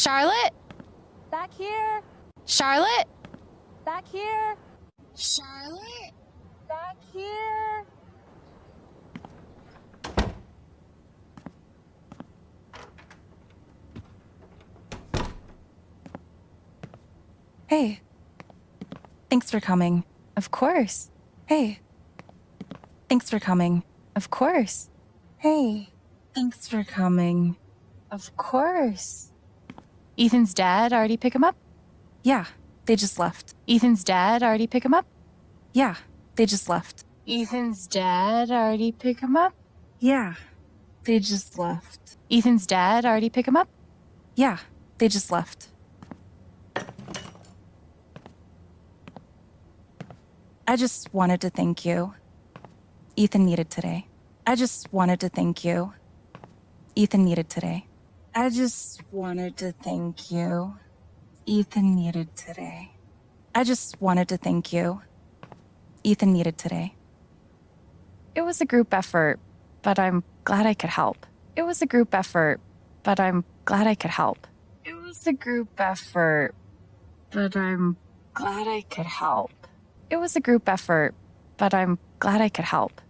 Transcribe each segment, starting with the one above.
Charlotte? Back here. Charlotte? Back here. Charlotte? Back here. Hey. Thanks for coming. Of course. Hey. Thanks for coming. Of course. Hey. Thanks for coming. Of course. Ethan's dad already pick him up? Yeah, they just left. Ethan's dad already pick him up? Yeah, they just left. Ethan's dad already pick him up? Yeah, they just left. Ethan's dad already pick him up? Yeah, they just left. I just wanted to thank you. Ethan needed today. I just wanted to thank you. Ethan needed today. I just wanted to thank you. Ethan needed today. I just wanted to thank you. Ethan needed today. It was a group effort, but I'm glad I could help. It was a group effort, but I'm glad I could help. It was a group effort, but I'm glad I could help. It was a group effort, but I'm glad I could help.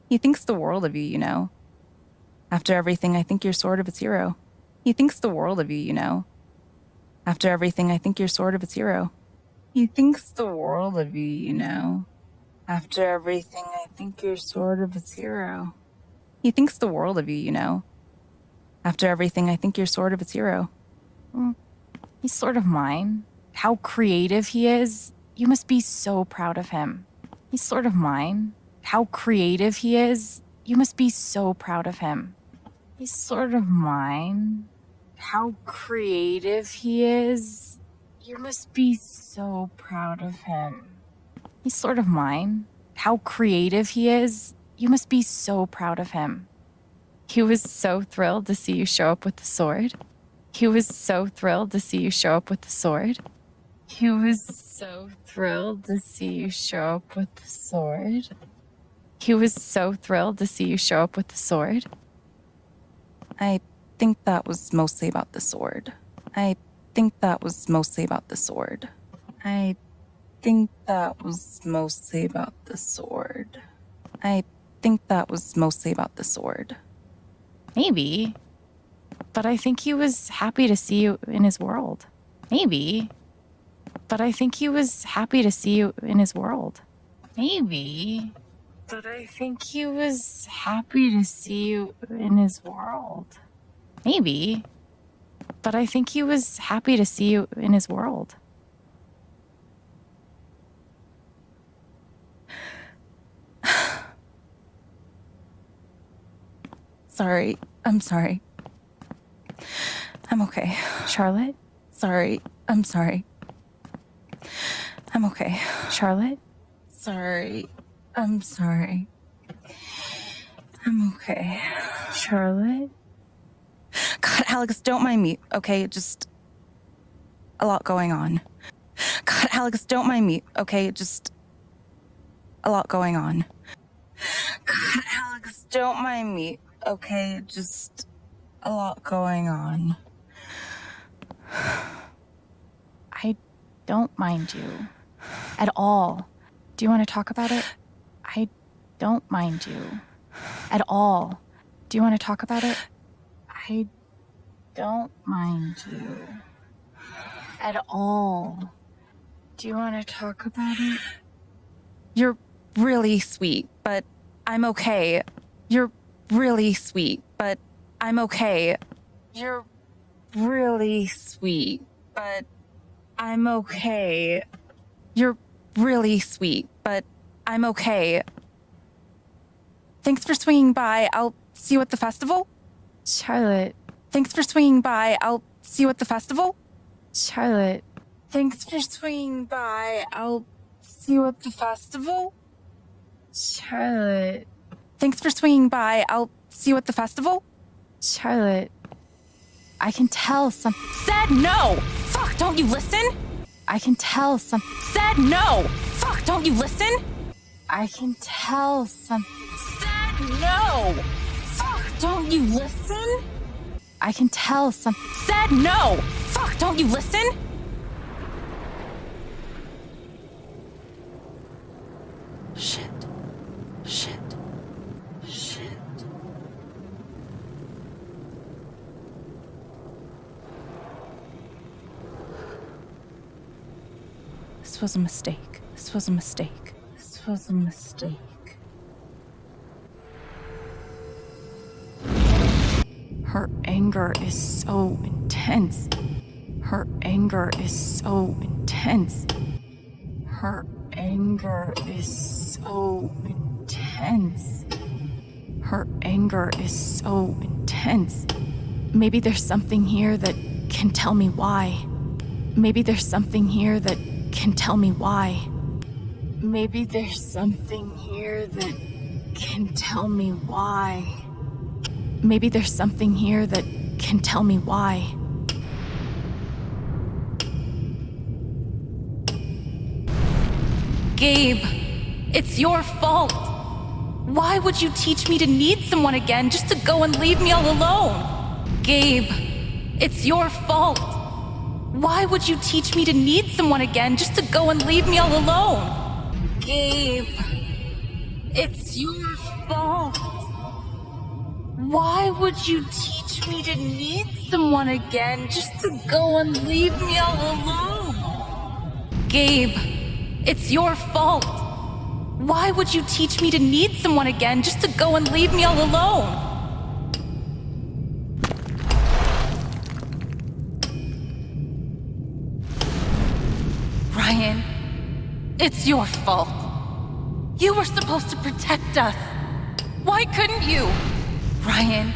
He thinks the world of you, you know. After everything, I think you're sort of his hero. He thinks the world of you, you know. After everything, I think you're sort of his hero. He thinks the world of you, you know. After everything, I think you're sort of his hero. He thinks the world of you, you know. After everything, I think you're sort of his hero. He's sort of mine. How creative he is. You must be so proud of him. He's sort of mine. How creative he is. You must be so proud of him. He's sort of mine. How creative he is. You must be so proud of him. He's sort of mine. How creative he is. You must be so proud of him. He was so thrilled to see you show up with the sword. He was so thrilled to see you show up with the sword. He was so thrilled to see you show up with the sword. He was so thrilled to see you show up with the sword. I think that was mostly about the sword. I think that was mostly about the sword. I think that was mostly about the sword. I think that was mostly about the sword. Maybe. But I think he was happy to see you in his world. Maybe. But I think he was happy to see you in his world. Maybe. But I think he was happy to see you in his world. Maybe. But I think he was happy to see you in his world. Sorry. I'm sorry. I'm okay. Charlotte? Sorry. I'm sorry. I'm okay. Charlotte? Sorry. I'm sorry. I'm okay. Charlotte? God, Alex, don't mind me, okay? Just a lot going on. God, Alex, don't mind me, okay? Just a lot going on. God, Alex, don't mind me, okay? Just a lot going on. I don't mind you at all. Do you want to talk about it? I don't mind you at all. Do you want to talk about it? I don't mind you at all. Do you want to talk about it? You're really sweet, but I'm okay. You're really sweet, but I'm okay. You're really sweet, but I'm okay. You're really sweet, but I'm okay. Thanks for swinging by. I'll see you at the festival. Charlotte. Thanks for swinging by. I'll see you at the festival. Charlotte. Thanks for swinging by. I'll see you at the festival. Charlotte. Thanks for swinging by. I'll see you at the festival. Charlotte. I can tell some. Said no! Fuck, don't you listen? I can tell some. Said no! Fuck, don't you listen? I can tell some. Said no! Fuck, don't you listen? I can tell some. Said no! Fuck, don't you listen? Shit. This was a mistake. Her anger is so intense. Her anger is so intense. Her anger is so intense. Her anger is so intense. Maybe there's something here that can tell me why. Maybe there's something here that can tell me why. Maybe there's something here that can tell me why. Maybe there's something here that can tell me why. Gabe, it's your fault. Why would you teach me to need someone again just to go and leave me all alone? Gabe, it's your fault. Why would you teach me to need someone again just to go and leave me all alone? Gabe, it's your fault. Why would you teach me to need someone again just to go and leave me all alone? Gabe, it's your fault. Why would you teach me to need someone again just to go and leave me all alone? Ryan, it's your fault. You were supposed to protect us. Why couldn't you? Ryan,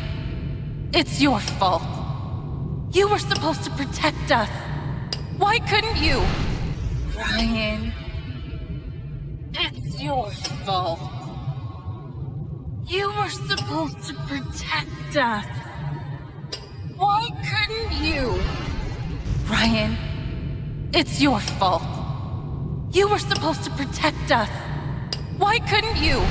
it's your fault. You were supposed to protect us. Why couldn't you? Ryan, it's your fault. You were supposed to protect us. Why couldn't you? Ryan, it's your fault. You were supposed to protect us. Why couldn't you?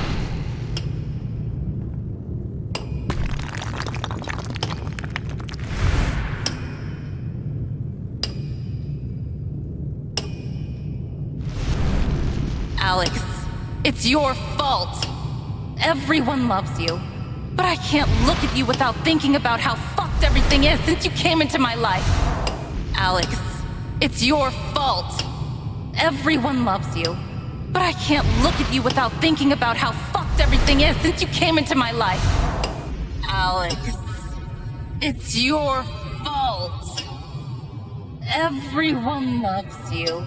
Alex, it's your fault. Everyone loves you. But I can't look at you without thinking about how fucked everything is since you came into my life. Alex, it's your fault. Everyone loves you. But I can't look at you without thinking about how fucked everything is since you came into my life. Alex, it's your fault. Everyone loves you.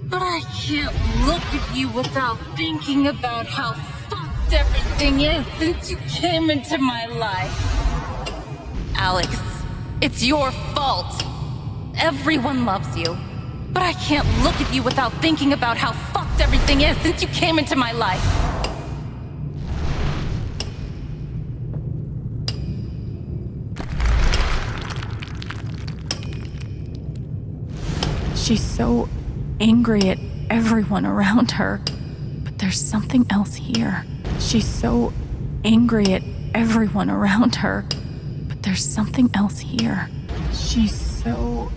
But I can't look at you without thinking about how fucked everything is since you came into my life. Alex, it's your fault. Everyone loves you. But I can't look at you without thinking about how fucked everything is since you came into my life. She's so angry at everyone around her, but there's something else here. She's so angry at everyone around her, but there's something else here. She's so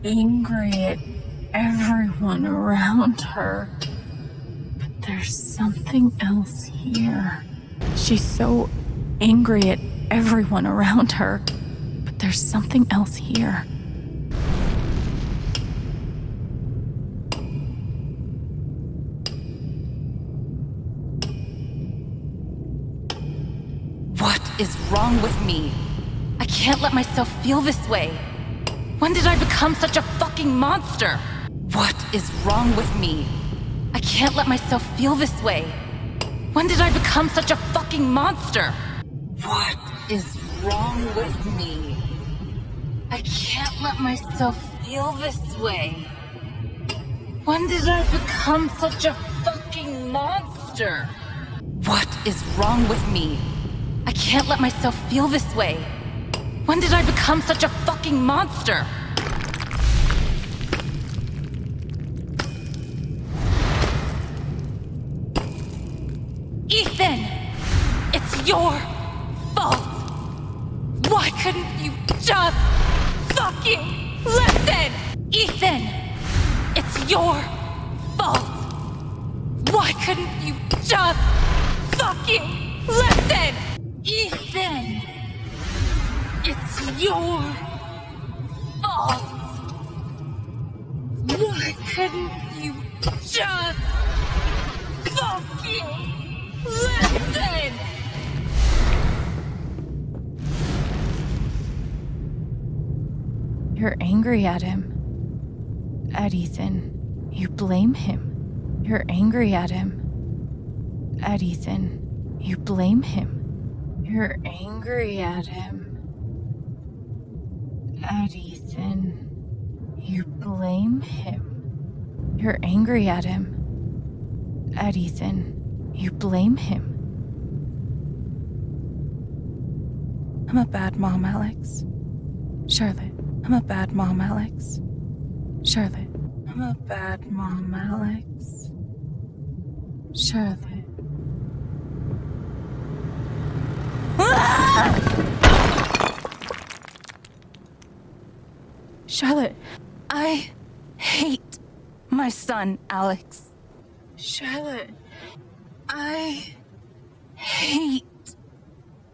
angry at everyone around her, but there's something else here. She's so angry at everyone around her, but there's something else here. What is wrong with me? I can't let myself feel this way. When did I become such a fucking monster? What is wrong with me? I can't let myself feel this way. When did I become such a fucking monster? What is wrong with me? I can't let myself feel this way. When did I become such a fucking monster? What is wrong with me? I can't let myself feel this way. When did I become such a fucking monster? Ethan! It's your fault! What couldn't you just fucking listen? Ethan, it's your fault. Why couldn't you just fucking listen? Ethan, it's your fault. Why couldn't you just fucking listen? You're angry at him. At Ethan. You blame him. You're angry at him. At Ethan. You blame him. You're angry at him. At Ethan. You blame him. You're angry at him. At Ethan. You blame him. I'm a bad mom, Alex. Charlotte. I'm a bad mom, Alex. Charlotte. I'm a bad mom, Alex. Charlotte. Charlotte. I hate my son, Alex. Charlotte. I hate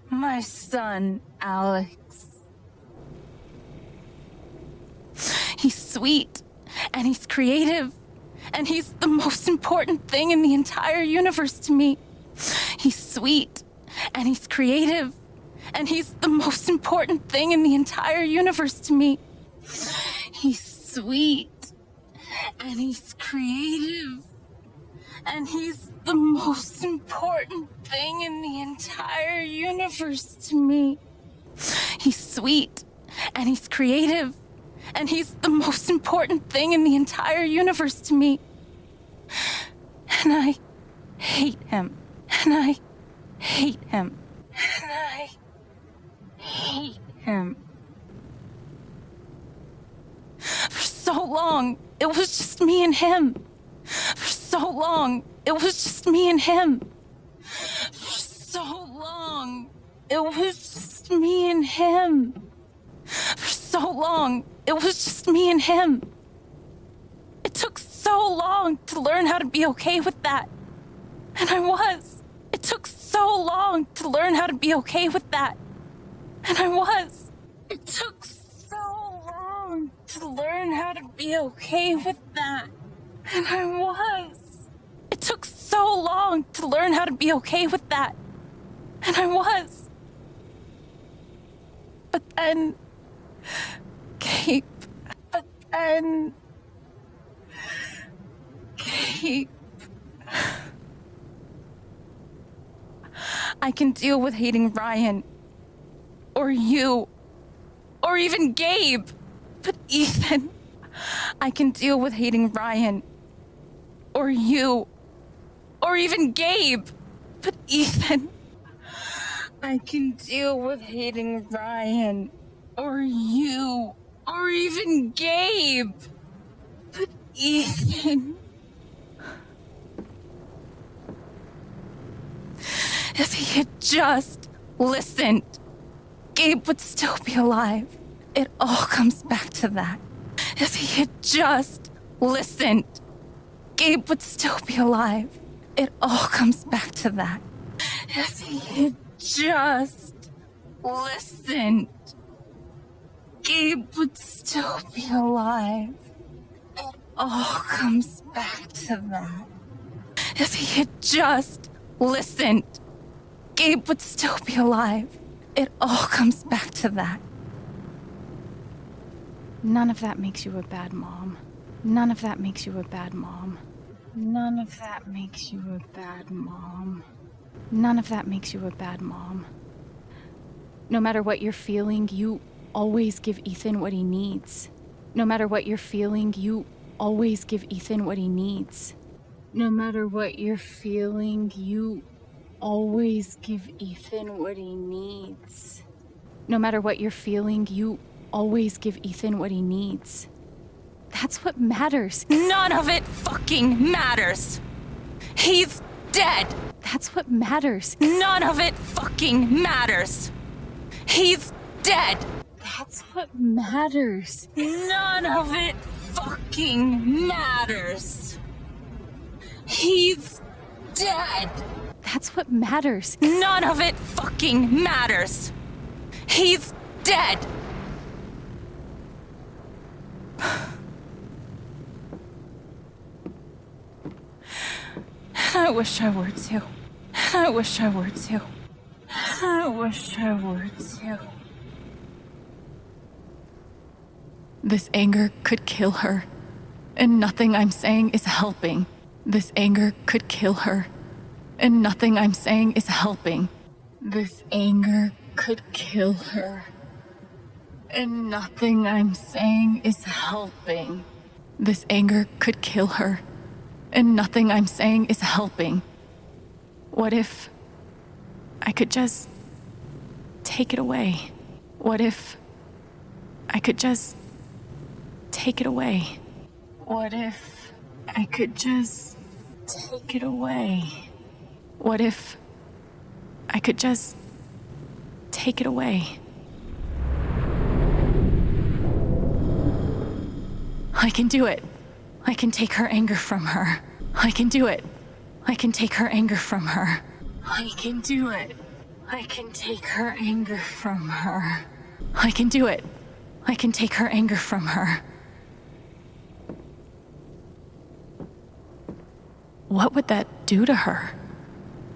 my son, Alex. He's sweet, and he's creative, and he's the most important thing in the entire universe to me. He's sweet, and he's creative, and he's the most important thing in the entire universe to me. He's sweet, and he's creative, and he's the most important thing in the entire universe to me. He's sweet, and he's creative, and he's the most important thing in the entire universe to me. And I hate him. And I hate him. And I hate him. For so long, it was just me and him. For so long, it was just me and him. For so long, it was just me and him. For so long, it was just me and him. It took so long to learn how to be okay with that. And I was. It took so long to learn how to be okay with that. And I was. It took so long to learn how to be okay with that. And I was. It took so long to learn how to be okay with that. And I was. But then... Cape. But then... Cape. I can deal with hating Ryan. Or you. Or even Gabe. But Ethan... I can deal with hating Ryan. Or you. Or even Gabe. But Ethan... I can deal with hating Ryan. Or you. Or even Gabe. But Ethan... If he had just listened, Gabe would still be alive. It all comes back to that. If he had just listened, Gabe would still be alive. It all comes back to that. If he had just listened, Gabe would still be alive. It all comes back to that. If he had just listened, Gabe would still be alive. It all comes back to that. None of that makes you a bad mom. None of that makes you a bad mom. None of that makes you a bad mom. None of that makes you a bad mom. No matter what you're feeling, you always give Ethan what he needs. No matter what you're feeling, you always give Ethan what he needs. No matter what you're feeling, you always give Ethan what he needs. No matter what you're feeling, you always give Ethan what he needs. That's what matters. None of it fucking matters. He's dead. That's what matters. None of it fucking matters. He's dead! That's what matters. None of it fucking matters. He's dead. That's what matters. None of it fucking matters. He's dead. I wish I were too. I wish I were too. I wish I were too. This anger could kill her, and nothing I'm saying is helping. This anger could kill her, and nothing I'm saying is helping. This anger could kill her, and nothing I'm saying is helping. This anger could kill her, and nothing I'm saying is helping. What if I could just take it away? What if I could just take it away? What if I could just take it away? What if I could just take it away? I can do it. I can take her anger from her. I can do it. I can take her anger from her. I can do it. I can take her anger from her. I can do it. I can take her anger from her. What would that do to her?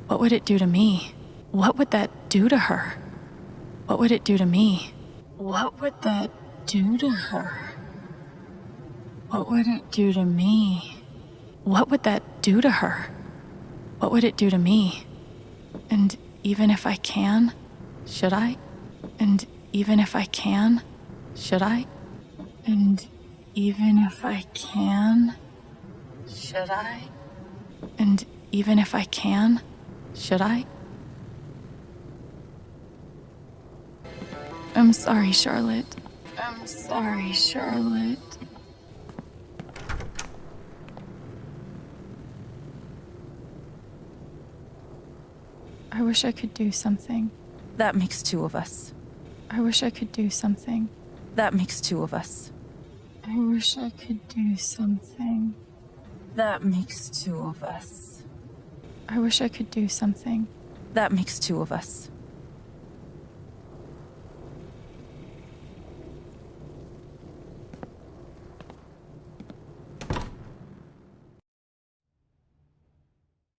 What would it do to me? What would that do to her? What would it do to me? What would that do to her? What would it do to me? What would that do to her? What would it do to me? And even if I can, should I? And even if I can, should I? And even if I can, should I? And even if I can, should I? I'm sorry, Charlotte. I'm sorry, Charlotte. I wish I could do something. That makes two of us. I wish I could do something. That makes two of us. I wish I could do something. That makes two of us. I wish I could do something. That makes two of us.